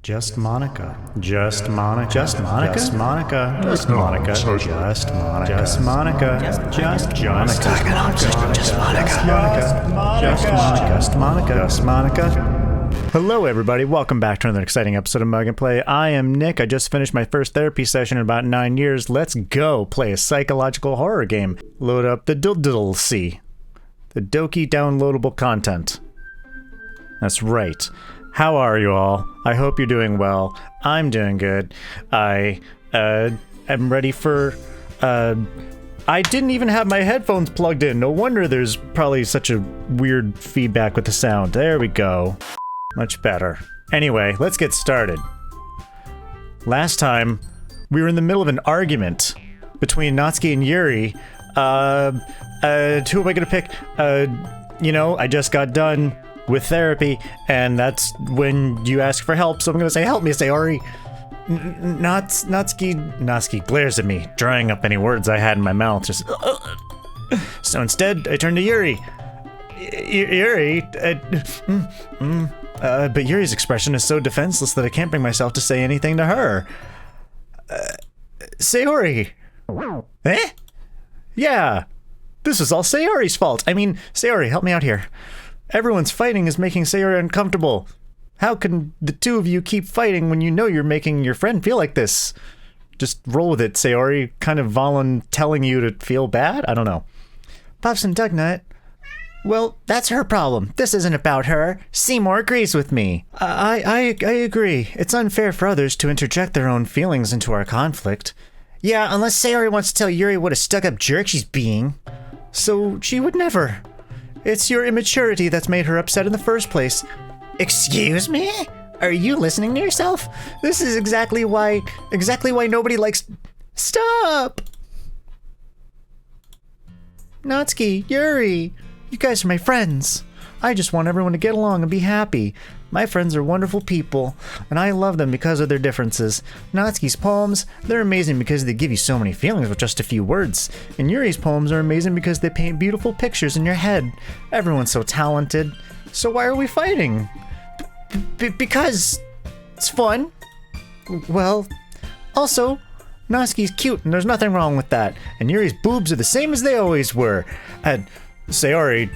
Just Monica. Just Monica. Just Monica. Just Monica. Just Monica. Just Monica. Just Monica. Just Monica. Just Monica. Just Monica. Just Monica. Hello everybody, welcome back to another exciting episode of Mug and Play. I am Nick. I just finished my first therapy session in about 9 years. Let's go play a psychological horror game. Load up the diddle-see. The Doki downloadable content. That's right. How are you all? I hope you're doing well. I'm doing good. I am ready for... I didn't even have my headphones plugged in. No wonder there's probably such a weird feedback with the sound. There we go. Much better. Anyway, let's get started. Last time, we were in the middle of an argument between Natsuki and Yuri. Who am I gonna pick? I just got done with therapy, and that's when you ask for help, so I'm gonna say, help me, Sayori. Natsuki glares at me, drying up any words I had in my mouth, just... So instead, I turn to Yuri. Yuri, but Yuri's expression is so defenseless that I can't bring myself to say anything to her. Sayori. Eh? Yeah. This is all Sayori's fault. I mean, Sayori, help me out here. Everyone's fighting is making Sayori uncomfortable. How can the two of you keep fighting when you know you're making your friend feel like this? Just roll with it, Sayori. Kind of telling you to feel bad? I don't know. Pops and Dugnut. Well, that's her problem. This isn't about her. Seymour agrees with me. I agree. It's unfair for others to interject their own feelings into our conflict. Yeah, unless Sayori wants to tell Yuri what a stuck-up jerk she's being. So she would never. It's your immaturity that's made her upset in the first place. Excuse me? Are you listening to yourself? This is exactly why nobody likes... Stop! Natsuki, Yuri, you guys are my friends. I just want everyone to get along and be happy. My friends are wonderful people, and I love them because of their differences. Natsuki's poems, they're amazing because they give you so many feelings with just a few words. And Yuri's poems are amazing because they paint beautiful pictures in your head. Everyone's so talented. So why are we fighting? Because it's fun. Well, also, Natsuki's cute and there's nothing wrong with that. And Yuri's boobs are the same as they always were. And Sayori,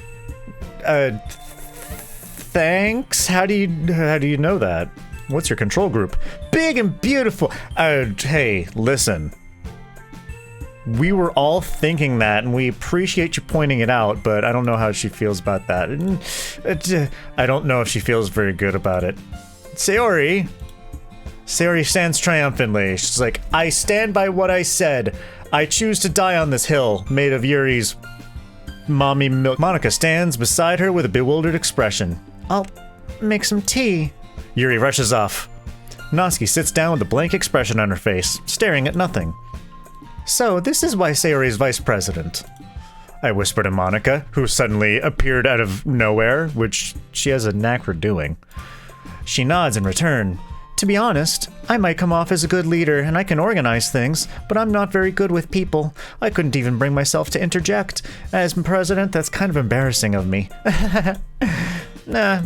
thanks? How do you know that? What's your control group? Big and beautiful. Hey, listen. We were all thinking that, and we appreciate you pointing it out, but I don't know how she feels about that. I don't know if she feels very good about it. Sayori stands triumphantly. She's like, I stand by what I said. I choose to die on this hill, made of Yuri's mommy milk. Monica stands beside her with a bewildered expression. I'll make some tea. Yuri rushes off. Natsuki sits down with a blank expression on her face, staring at nothing. So, this is why Sayori's vice president. I whisper to Monica, who suddenly appeared out of nowhere, which she has a knack for doing. She nods in return. To be honest, I might come off as a good leader and I can organize things, but I'm not very good with people. I couldn't even bring myself to interject. As president, that's kind of embarrassing of me. Nah,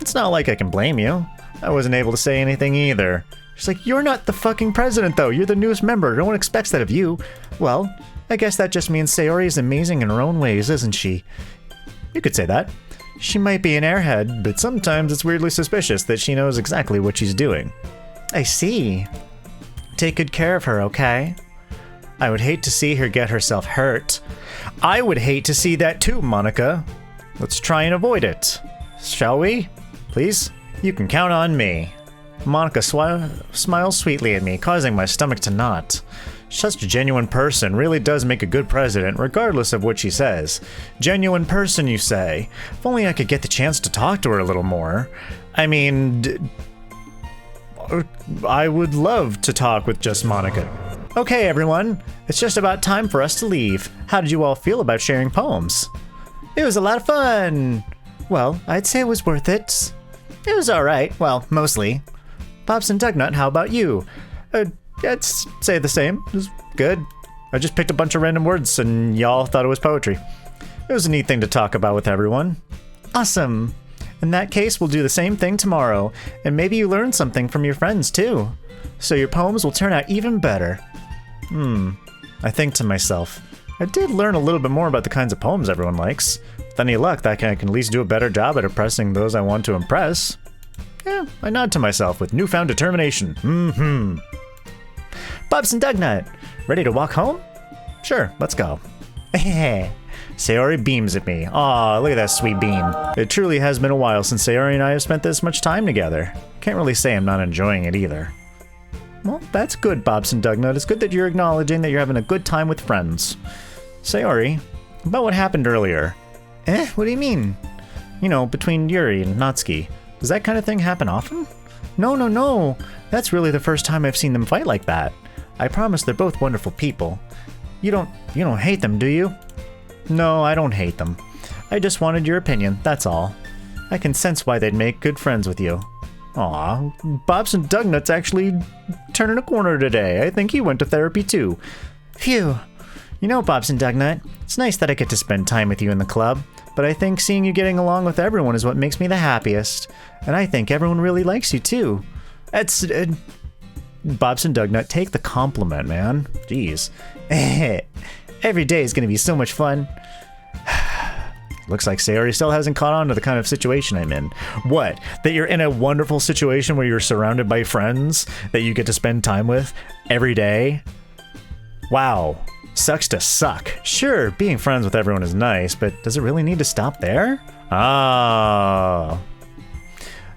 it's not like I can blame you. I wasn't able to say anything either. She's like, you're not the fucking president though, you're the newest member, no one expects that of you. Well, I guess that just means Sayori is amazing in her own ways, isn't she? You could say that. She might be an airhead, but sometimes it's weirdly suspicious that she knows exactly what she's doing. I see. Take good care of her, okay? I would hate to see her get herself hurt. I would hate to see that too, Monica. Let's try and avoid it. Shall we? Please? You can count on me. Monica smiles sweetly at me, causing my stomach to knot. Such a genuine person really does make a good president, regardless of what she says. Genuine person, you say? If only I could get the chance to talk to her a little more. I mean, I would love to talk with just Monica. Okay, everyone, it's just about time for us to leave. How did you all feel about sharing poems? It was a lot of fun. Well, I'd say it was worth it. It was alright, well, mostly. Pops and Dugnut, how about you? I'd say the same. It was good. I just picked a bunch of random words and y'all thought it was poetry. It was a neat thing to talk about with everyone. Awesome. In that case, we'll do the same thing tomorrow, and maybe you learn something from your friends too. So your poems will turn out even better. I think to myself, I did learn a little bit more about the kinds of poems everyone likes. With any luck, I can at least do a better job at impressing those I want to impress. Yeah, I nod to myself with newfound determination. Bubs and Dugnut, ready to walk home? Sure, let's go. Sayori beams at me. Aw, look at that sweet beam. It truly has been a while since Sayori and I have spent this much time together. Can't really say I'm not enjoying it either. Well, that's good, Bobs and Dugnut. It's good that you're acknowledging that you're having a good time with friends. Sayori, about what happened earlier. What do you mean? You know, between Yuri and Natsuki. Does that kind of thing happen often? No. That's really the first time I've seen them fight like that. I promise they're both wonderful people. You don't hate them, do you? No, I don't hate them. I just wanted your opinion, that's all. I can sense why they'd make good friends with you. Aw, Bobs and Dugnut's actually turning a corner today. I think he went to therapy too. Phew. You know, Bobs and Dugnut, it's nice that I get to spend time with you in the club, but I think seeing you getting along with everyone is what makes me the happiest. And I think everyone really likes you too. That's... Bobs and Dugnut, take the compliment, man. Jeez. Every day is gonna be so much fun. Looks like Sayori still hasn't caught on to the kind of situation I'm in. What? That you're in a wonderful situation where you're surrounded by friends that you get to spend time with every day? Wow. Sucks to suck. Sure, being friends with everyone is nice, but does it really need to stop there? Ah.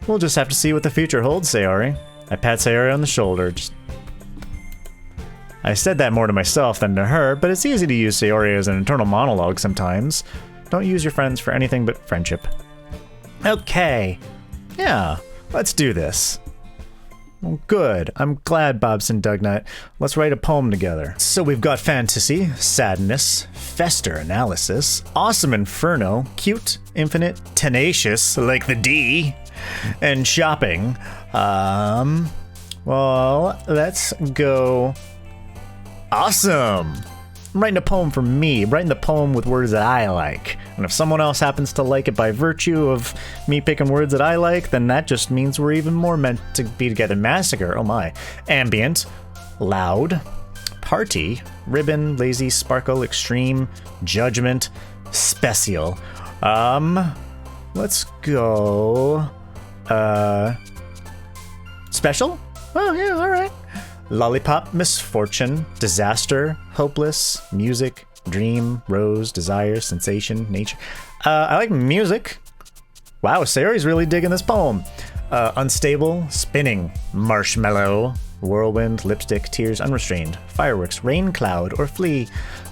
We'll just have to see what the future holds, Sayori. I pat Sayori on the shoulder. I said that more to myself than to her, but it's easy to use Sayori as an internal monologue sometimes. Don't use your friends for anything but friendship. Okay. Yeah, let's do this. Well, good. I'm glad, Bobs and Dugnut. Let's write a poem together. So we've got fantasy, sadness, fester analysis, awesome inferno, cute, infinite, tenacious, like the D, and shopping. Well, let's go. Awesome! I'm writing a poem for me. I'm writing the poem with words that I like. And if someone else happens to like it by virtue of me picking words that I like, then that just means we're even more meant to be together. Massacre, oh my. Ambient, loud, party, ribbon, lazy, sparkle, extreme, judgment, special. Let's go... Special? Oh yeah, alright. Lollipop, misfortune, disaster, hopeless, music, dream, rose, desire, sensation, nature. I like music. Wow, Sayori's really digging this poem. Unstable, spinning, marshmallow, whirlwind, lipstick, tears, unrestrained, fireworks, rain cloud, or flee.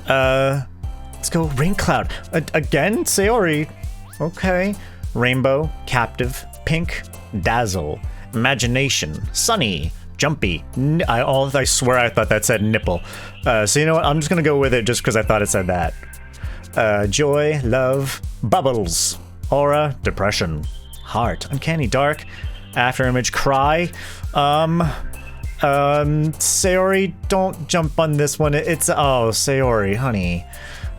Let's go rain cloud. Again, Sayori. Okay. Rainbow, captive, pink, dazzle, imagination, sunny, jumpy. I swear I thought that said nipple. So you know what? I'm just gonna go with it just because I thought it said that. Joy, love, bubbles, aura, depression, heart, uncanny dark, afterimage, cry. Sayori, don't jump on this one. It's Sayori, honey.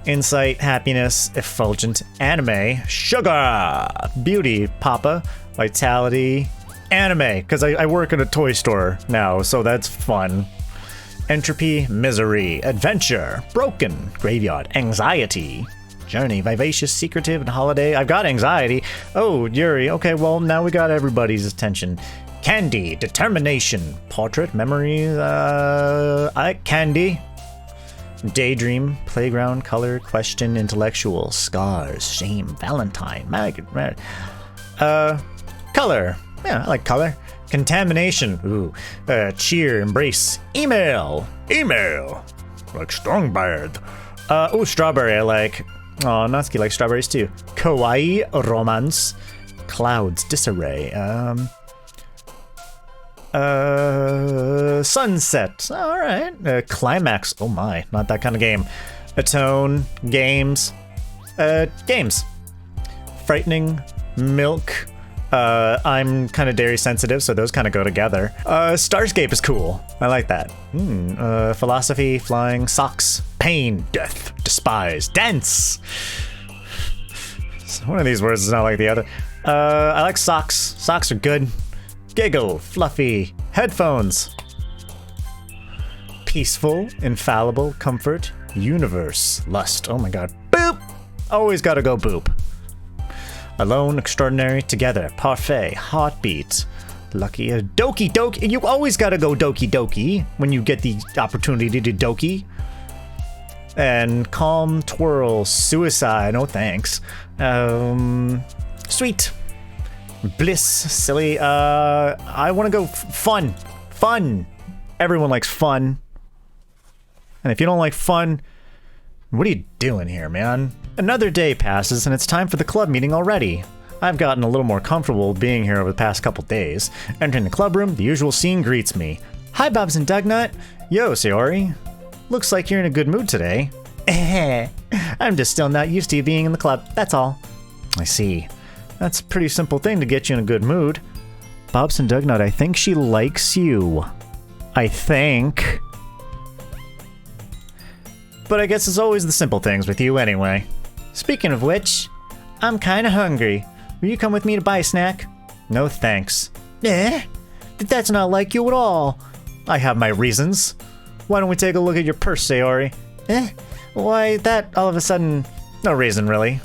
Insight, happiness, effulgent, anime, sugar, beauty, papa, vitality, anime, because I work at a toy store now, so that's fun. Entropy, misery, adventure, broken, graveyard, anxiety, journey, vivacious, secretive, and holiday. I've got anxiety. Oh, Yuri. Okay, well, now we got everybody's attention. Candy, determination, portrait, memories, candy. Daydream, playground, color, question, intellectual, scars, shame, valentine, color. Yeah, I like color. Contamination. Ooh. Cheer, embrace. Email. Like Strongbird. Oh, strawberry I like. Oh, Natsuki likes strawberries too. Kawaii, romance. Clouds, disarray. Sunset. Alright. Climax. Oh my, not that kind of game. Atone. Games. Games. Frightening. Milk. I'm kind of dairy sensitive, so those kind of go together. Starscape is cool. I like that. Philosophy, flying, socks, pain, death, despise, dance. One of these words is not like the other. I like socks. Socks are good. Giggle, fluffy, headphones. Peaceful, infallible, comfort, universe, lust. Oh my god. Boop! Always gotta go boop. Alone, extraordinary, together, parfait, heartbeat. Lucky, Doki Doki. You always gotta go Doki Doki when you get the opportunity to do Doki. And calm, twirl, suicide. No thanks. Sweet. Bliss, silly. I want to go fun. Fun. Everyone likes fun. And if you don't like fun, what are you doing here, man? Another day passes and it's time for the club meeting already. I've gotten a little more comfortable being here over the past couple days. Entering the club room, the usual scene greets me. Hi, Bobs and Dugnut. Yo, Sayori. Looks like you're in a good mood today. I'm just still not used to you being in the club, that's all. I see. That's a pretty simple thing to get you in a good mood. Bobs and Dugnut, I think she likes you. I think. But I guess it's always the simple things with you anyway. Speaking of which, I'm kinda hungry. Will you come with me to buy a snack? No thanks. That's not like you at all. I have my reasons. Why don't we take a look at your purse, Sayori? Why, that all of a sudden... No reason, really.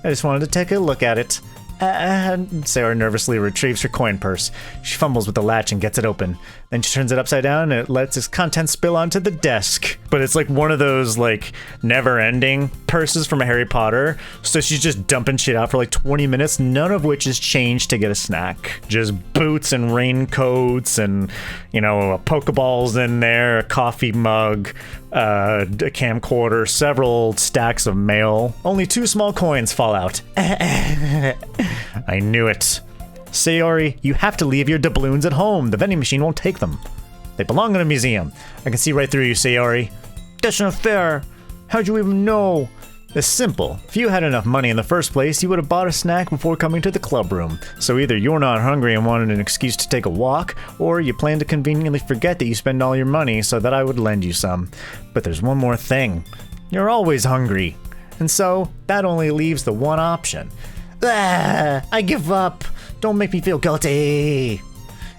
I just wanted to take a look at it. Sayori nervously retrieves her coin purse. She fumbles with the latch and gets it open. Then she turns it upside down and it lets its contents spill onto the desk. But it's like one of those, like, never-ending purses from Harry Potter. So she's just dumping shit out for like 20 minutes, none of which is changed to get a snack. Just boots and raincoats and, you know, Pokeballs in there, a coffee mug, a camcorder, several stacks of mail. Only 2 small coins fall out. I knew it. Sayori, you have to leave your doubloons at home. The vending machine won't take them. They belong in a museum. I can see right through you, Sayori. That's not fair. How'd you even know? It's simple. If you had enough money in the first place, you would have bought a snack before coming to the club room. So either you're not hungry and wanted an excuse to take a walk, or you plan to conveniently forget that you spend all your money so that I would lend you some. But there's one more thing. You're always hungry. And so, that only leaves the one option. I give up. Don't make me feel guilty.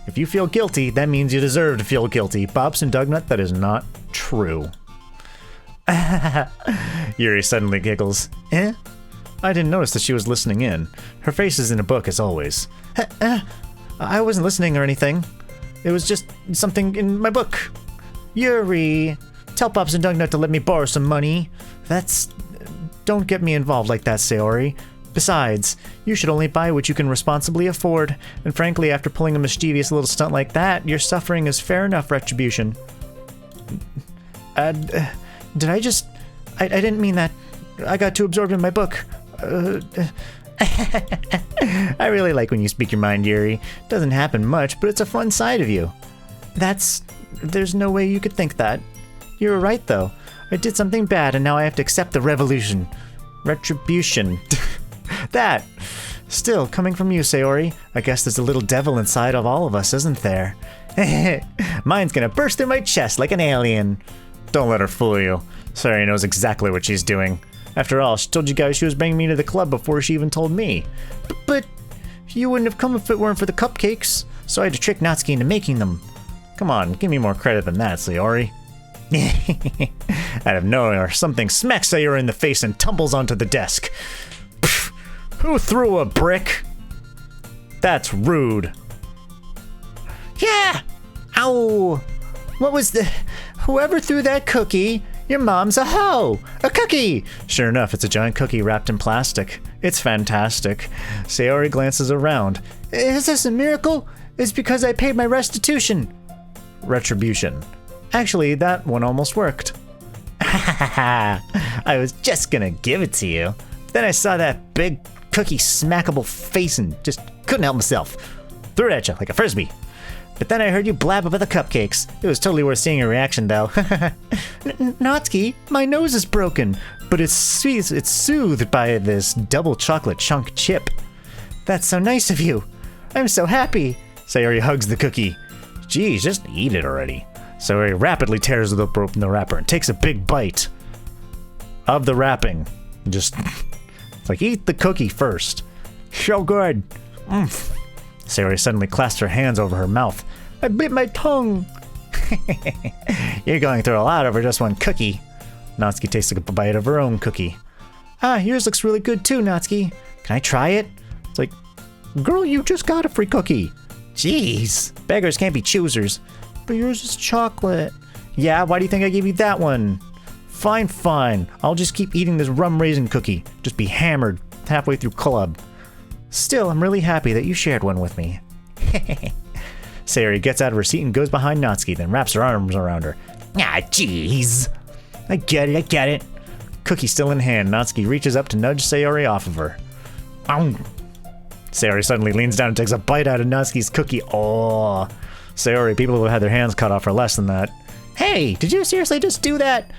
If you feel guilty, that means you deserve to feel guilty. Bobs and Dugnut, that is not true. Yuri suddenly giggles. I didn't notice that she was listening in. Her face is in a book as always. I wasn't listening or anything. It was just something in my book. Yuri, tell Bobs and Dugnut to let me borrow some money. Don't get me involved like that, Sayori. Besides, you should only buy what you can responsibly afford, and frankly, after pulling a mischievous little stunt like that, your suffering is fair enough retribution. Did I just... I didn't mean that. I got too absorbed in my book. I really like when you speak your mind, Yuri. Doesn't happen much, but it's a fun side of you. There's no way you could think that. You were right, though. I did something bad, and now I have to accept the revolution. Retribution. That! Still, coming from you, Sayori, I guess there's a little devil inside of all of us, isn't there? Mine's gonna burst through my chest like an alien. Don't let her fool you. Sayori knows exactly what she's doing. After all, she told you guys she was bringing me to the club before she even told me. But you wouldn't have come if it weren't for the cupcakes, so I had to trick Natsuki into making them. Come on, give me more credit than that, Sayori. Out of nowhere, something smacks Sayori in the face and tumbles onto the desk. Pfft, who threw a brick? That's rude. Yeah! Ow! What was the... Whoever threw that cookie, your mom's a hoe! A cookie! Sure enough, it's a giant cookie wrapped in plastic. It's fantastic. Sayori glances around. Is this a miracle? It's because I paid my restitution. Retribution. Actually, that one almost worked. I was just gonna give it to you. Then I saw that big cookie smackable face and just couldn't help myself. Threw it at you like a frisbee. But then I heard you blab about the cupcakes. It was totally worth seeing your reaction, though. Natsuki, my nose is broken, but it's soothed by this double chocolate chunk chip. That's so nice of you. I'm so happy. Sayori hugs the cookie. Geez, just eat it already. Sayori rapidly tears open the wrapper and takes a big bite of the wrapping. Just It's like, eat the cookie first. So good. Sayori suddenly clasped her hands over her mouth. I bit my tongue. You're going through a lot over just one cookie. Natsuki takes a bite of her own cookie. Ah, yours looks really good too, Natsuki. Can I try it? It's like, girl, you just got a free cookie. Jeez, beggars can't be choosers. But yours is chocolate. Yeah, why do you think I gave you that one? Fine, fine. I'll just keep eating this rum raisin cookie. Just be hammered halfway through club. Still, I'm really happy that you shared one with me. Sayori gets out of her seat and goes behind Natsuki, then wraps her arms around her. Ah, jeez. I get it. Cookie still in hand, Natsuki reaches up to nudge Sayori off of her. Sayori suddenly leans down and takes a bite out of Natsuki's cookie. Oh, Sayori, people who had their hands cut off for less than that. Hey, did you seriously just do that?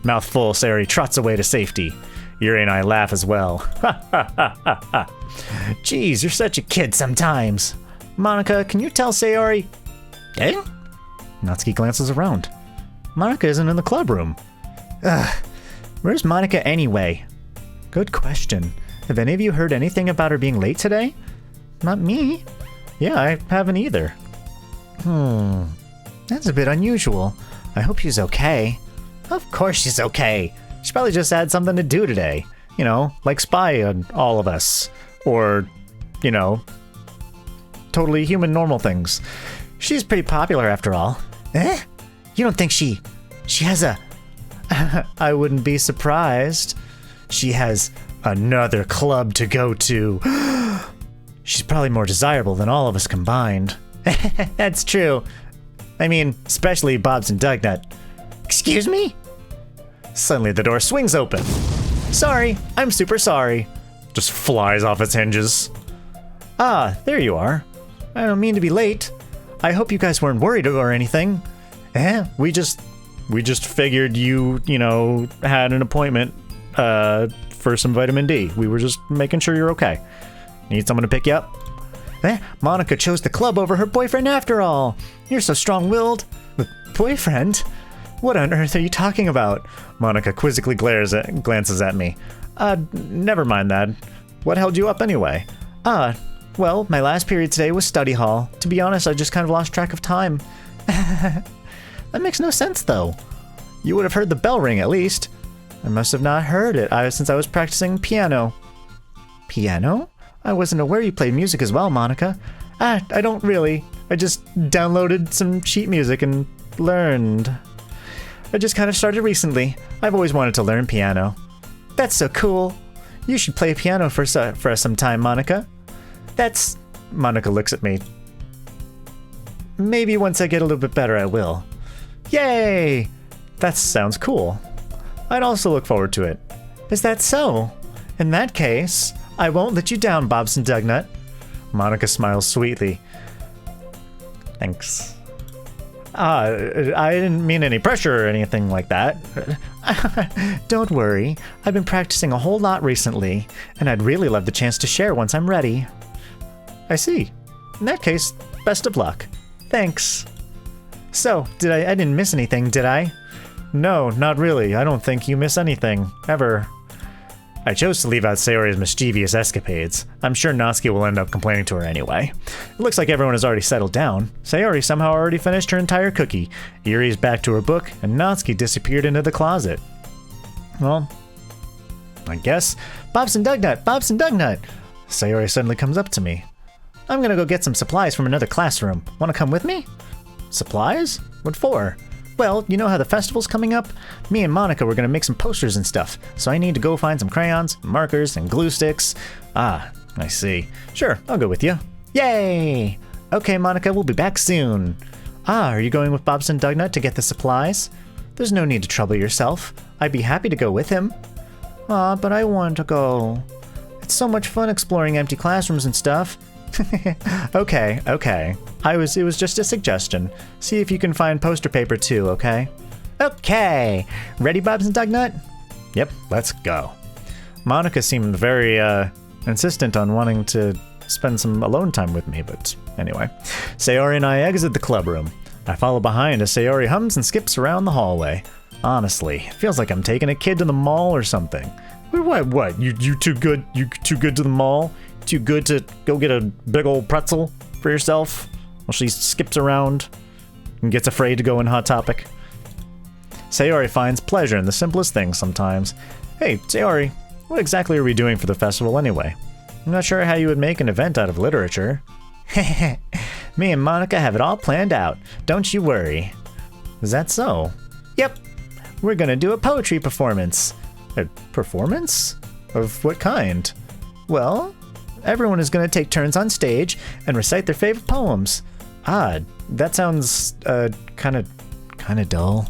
Mouth full, Sayori trots away to safety. Yuri and I laugh as well. Jeez, you're such a kid sometimes. Monika, can you tell Sayori? Eh? Natsuki glances around. Monika isn't in the club room. Ugh, where's Monika anyway? Good question. Have any of you heard anything about her being late today? Not me. Yeah, I haven't either. That's a bit unusual. I hope she's okay. Of course she's okay. She probably just had something to do today. You know, like spy on all of us. Or, you know, totally human normal things. She's pretty popular after all. Eh? You don't think she has a... I wouldn't be surprised. She has another club to go to. She's probably more desirable than all of us combined. That's true. I mean, especially Bob's and Dugnut. Excuse me? Suddenly the door swings open. Sorry, I'm super sorry. Just flies off its hinges. Ah, there you are. I don't mean to be late. I hope you guys weren't worried or anything. We just figured you know, had an appointment for some vitamin D. We were just making sure you're okay. Need someone to pick you up? Monika chose the club over her boyfriend after all. You're so strong-willed. Boyfriend? What on earth are you talking about? Monika quizzically glances at me. Never mind that. What held you up anyway? Well, my last period today was study hall. To be honest, I just kind of lost track of time. That makes no sense, though. You would have heard the bell ring, at least. I must have not heard it since I was practicing piano. Piano? I wasn't aware you played music as well, Monika. I don't really. I just downloaded some sheet music and learned. I just kind of started recently. I've always wanted to learn piano. That's so cool. You should play piano for us sometime, Monika. Monika looks at me. Maybe once I get a little bit better, I will. Yay! That sounds cool. I'd also look forward to it. Is that so? In that case, I won't let you down, Bobs and Dugnut. Monika smiles sweetly. Thanks. I didn't mean any pressure or anything like that. Don't worry. I've been practicing a whole lot recently, and I'd really love the chance to share once I'm ready. I see. In that case, best of luck. Thanks. So, I didn't miss anything, did I? No, not really. I don't think you miss anything, ever. I chose to leave out Sayori's mischievous escapades. I'm sure Natsuki will end up complaining to her anyway. It looks like everyone has already settled down. Sayori somehow already finished her entire cookie. Yuri's back to her book, and Natsuki disappeared into the closet. Well, I guess. Bobs and Dugnut! Bobs and Dugnut! Sayori suddenly comes up to me. I'm gonna go get some supplies from another classroom. Wanna come with me? Supplies? What for? Well, you know how the festival's coming up? Me and Monika were gonna make some posters and stuff, so I need to go find some crayons, markers, and glue sticks. Ah, I see. Sure, I'll go with you. Yay! Okay, Monika, we'll be back soon. Ah, are you going with Bobs and Dugnut to get the supplies? There's no need to trouble yourself. I'd be happy to go with him. Ah, but I want to go. It's so much fun exploring empty classrooms and stuff. Okay. It was just a suggestion. See if you can find poster paper too, okay? Okay! Ready, Bobs and Dugnut? Yep, let's go. Monika seemed very, insistent on wanting to spend some alone time with me, but anyway. Sayori and I exit the club room. I follow behind as Sayori hums and skips around the hallway. Honestly, it feels like I'm taking a kid to the mall or something. What? You too good? You too good to the mall? Too good to go get a big old pretzel for yourself while she skips around and gets afraid to go in Hot Topic? Sayori finds pleasure in the simplest things sometimes. Hey, Sayori, what exactly are we doing for the festival anyway? I'm not sure how you would make an event out of literature. Me and Monica have it all planned out. Don't you worry. Is that so? Yep. We're gonna do a poetry performance. A performance? Of what kind? Well, everyone is gonna take turns on stage and recite their favorite poems. Odd. That sounds, kinda dull.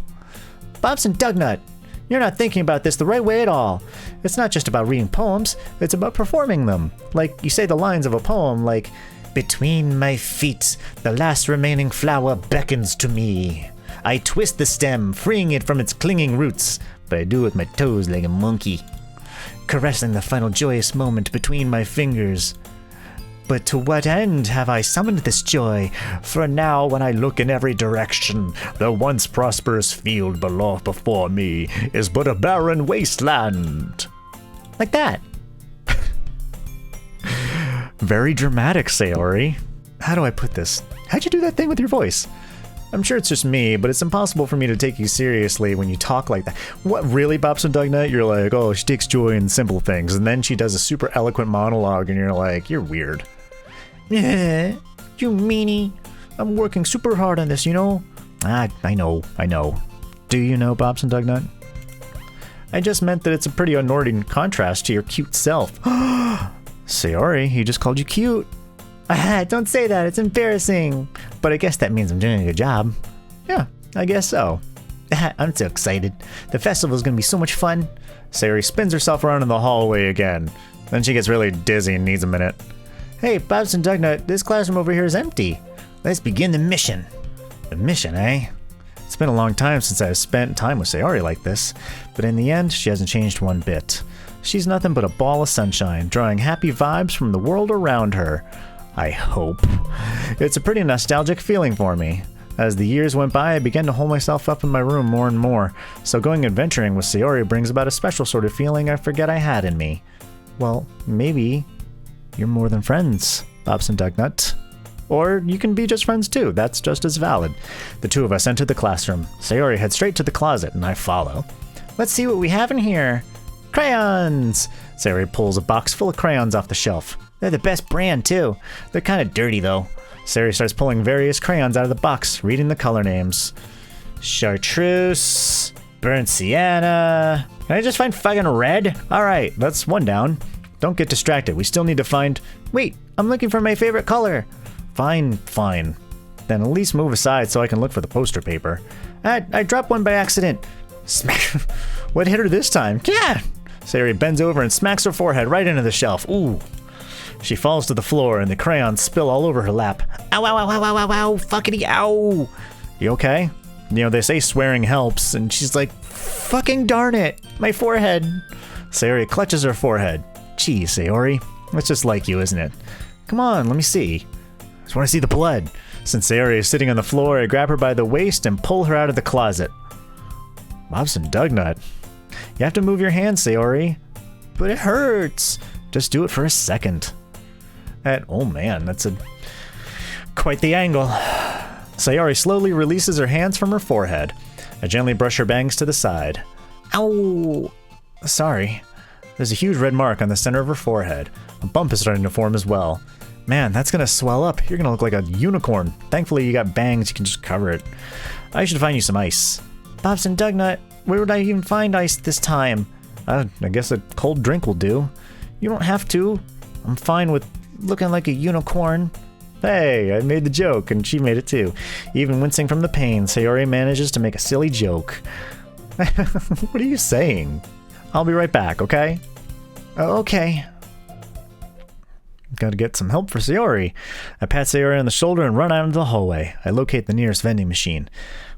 Bobson Dugnut, you're not thinking about this the right way at all. It's not just about reading poems, it's about performing them. Like, you say the lines of a poem like, "Between my feet, the last remaining flower beckons to me. I twist the stem, freeing it from its clinging roots, but I do it with my toes like a monkey. Caressing the final joyous moment between my fingers. But to what end have I summoned this joy? For now, when I look in every direction, the once prosperous field below before me is but a barren wasteland." Like that. Very dramatic, Sayori. How do I put this? How'd you do that thing with your voice? I'm sure it's just me, but it's impossible for me to take you seriously when you talk like that. What, really, Bobson Dugnut? You're like, oh, she takes joy in simple things, and then she does a super eloquent monologue, and you're like, you're weird. Yeah, you meanie. I'm working super hard on this, you know? I know. Do you know, Bobson Dugnut? I just meant that it's a pretty unnerving contrast to your cute self. Sayori, he just called you cute. Don't say that, it's embarrassing. But I guess that means I'm doing a good job. Yeah, I guess so. I'm so excited. The festival's gonna be so much fun. Sayori spins herself around in the hallway again. Then she gets really dizzy and needs a minute. Hey, Bobson Dugnut, this classroom over here is empty. Let's begin the mission. The mission, eh? It's been a long time since I've spent time with Sayori like this, but in the end, she hasn't changed one bit. She's nothing but a ball of sunshine, drawing happy vibes from the world around her. I hope. It's a pretty nostalgic feeling for me. As the years went by, I began to hold myself up in my room more and more, so going adventuring with Sayori brings about a special sort of feeling I forget I had in me. Well, maybe you're more than friends, Bobson Dugnut. Or you can be just friends too, that's just as valid. The two of us enter the classroom. Sayori heads straight to the closet, and I follow. Let's see what we have in here. Crayons! Sayori pulls a box full of crayons off the shelf. They're the best brand too. They're kind of dirty though. Sayori starts pulling various crayons out of the box, reading the color names. Chartreuse, burnt sienna. Can I just find fucking red? Alright, that's one down. Don't get distracted, we still need to find... Wait, I'm looking for my favorite color. Fine. Then at least move aside so I can look for the poster paper. I dropped one by accident. Smack. What hit her this time? Yeah! Sayori bends over and smacks her forehead right into the shelf. Ooh. She falls to the floor and the crayons spill all over her lap. Ow, ow, ow, ow, ow, ow, ow, fuckity, ow. You okay? You know, they say swearing helps, and she's like, fucking darn it, my forehead. Sayori clutches her forehead. Gee, Sayori, that's just like you, isn't it? Come on, let me see. I just want to see the blood. Since Sayori is sitting on the floor, I grab her by the waist and pull her out of the closet. Bobson Dugnut. You have to move your hands, Sayori. But it hurts. Just do it for a second. Oh man, that's quite the angle. Sayori slowly releases her hands from her forehead. I gently brush her bangs to the side. Ow! Sorry. There's a huge red mark on the center of her forehead. A bump is starting to form as well. Man, that's gonna swell up. You're gonna look like a unicorn. Thankfully you got bangs, you can just cover it. I should find you some ice. Bobson Dugnut, where would I even find ice this time? I guess a cold drink will do. You don't have to. I'm fine with looking like a unicorn. Hey, I made the joke, and she made it too. Even wincing from the pain, Sayori manages to make a silly joke. What are you saying? I'll be right back, okay? Okay. Gotta get some help for Sayori. I pat Sayori on the shoulder and run out into the hallway. I locate the nearest vending machine.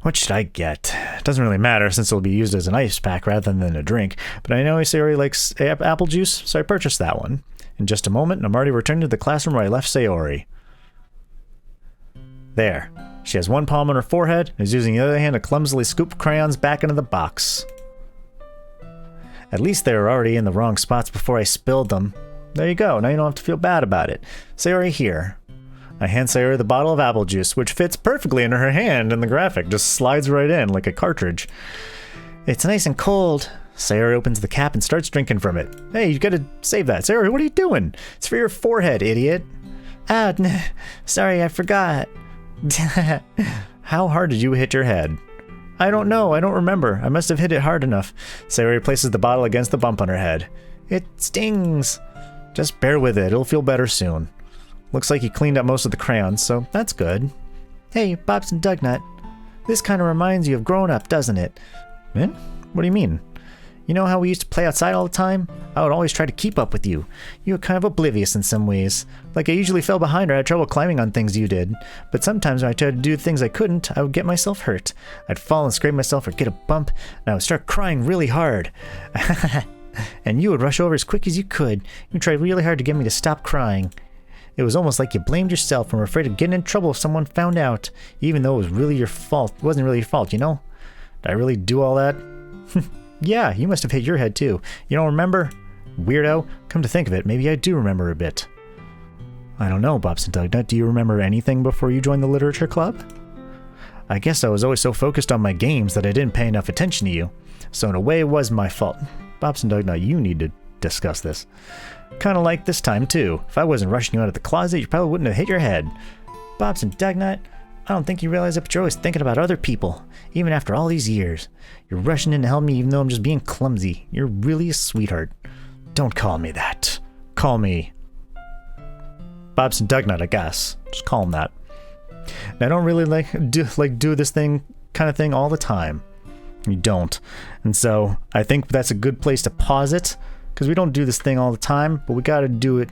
What should I get? It doesn't really matter since it'll be used as an ice pack rather than a drink, but I know Sayori likes apple juice, so I purchased that one. In just a moment, I'm already returning to the classroom where I left Sayori. There. She has one palm on her forehead and is using the other hand to clumsily scoop crayons back into the box. At least they were already in the wrong spots before I spilled them. There you go, now you don't have to feel bad about it. Sayori here. I hand Sayori the bottle of apple juice, which fits perfectly in her hand, and the graphic just slides right in like a cartridge. It's nice and cold. Sayori opens the cap and starts drinking from it. Hey, you gotta save that. Sayori, what are you doing? It's for your forehead, idiot. Ah, sorry, I forgot. How hard did you hit your head? I don't know, I don't remember. I must have hit it hard enough. Sayori places the bottle against the bump on her head. It stings. Just bear with it, it'll feel better soon. Looks like you cleaned up most of the crayons, so that's good. Hey, Bobs and Dugnut. This kind of reminds you of growing up, doesn't it? Eh? What do you mean? You know how we used to play outside all the time? I would always try to keep up with you. You were kind of oblivious in some ways. Like I usually fell behind or had trouble climbing on things you did. But sometimes when I tried to do things I couldn't, I would get myself hurt. I'd fall and scrape myself or get a bump, and I would start crying really hard. And you would rush over as quick as you could. You tried really hard to get me to stop crying. It was almost like you blamed yourself and were afraid of getting in trouble if someone found out, even though it was really your fault. It wasn't really your fault, you know? Did I really do all that? Yeah, you must have hit your head too. You don't remember? Weirdo. Come to think of it, maybe I do remember a bit. I don't know, Bobs and Dugnut. Do you remember anything before you joined the literature club? I guess I was always so focused on my games that I didn't pay enough attention to you. So in a way, it was my fault. Bobs and Dugnut, you need to discuss this. Kind of like this time too. If I wasn't rushing you out of the closet, you probably wouldn't have hit your head. Bobs and Dugnut, I don't think you realize that, but you're always thinking about other people, even after all these years. You're rushing in to help me even though I'm just being clumsy. You're really a sweetheart. Don't call me that. Call me Bobs and Dugnut, I guess. Just call him that. Now, I don't really do this thing kind of thing all the time. You don't. And so I think that's a good place to pause it, because we don't do this thing all the time, but we got to do it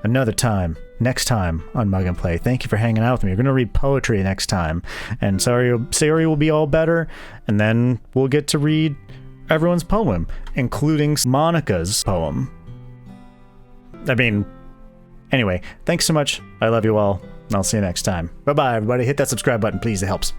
another time. Next time on Mug and Play. Thank you for hanging out with me. We're going to read poetry next time. And Sayori will be all better. And then we'll get to read everyone's poem, including Monica's poem. I mean, anyway, thanks so much. I love you all. And I'll see you next time. Bye-bye, everybody. Hit that subscribe button, please. It helps.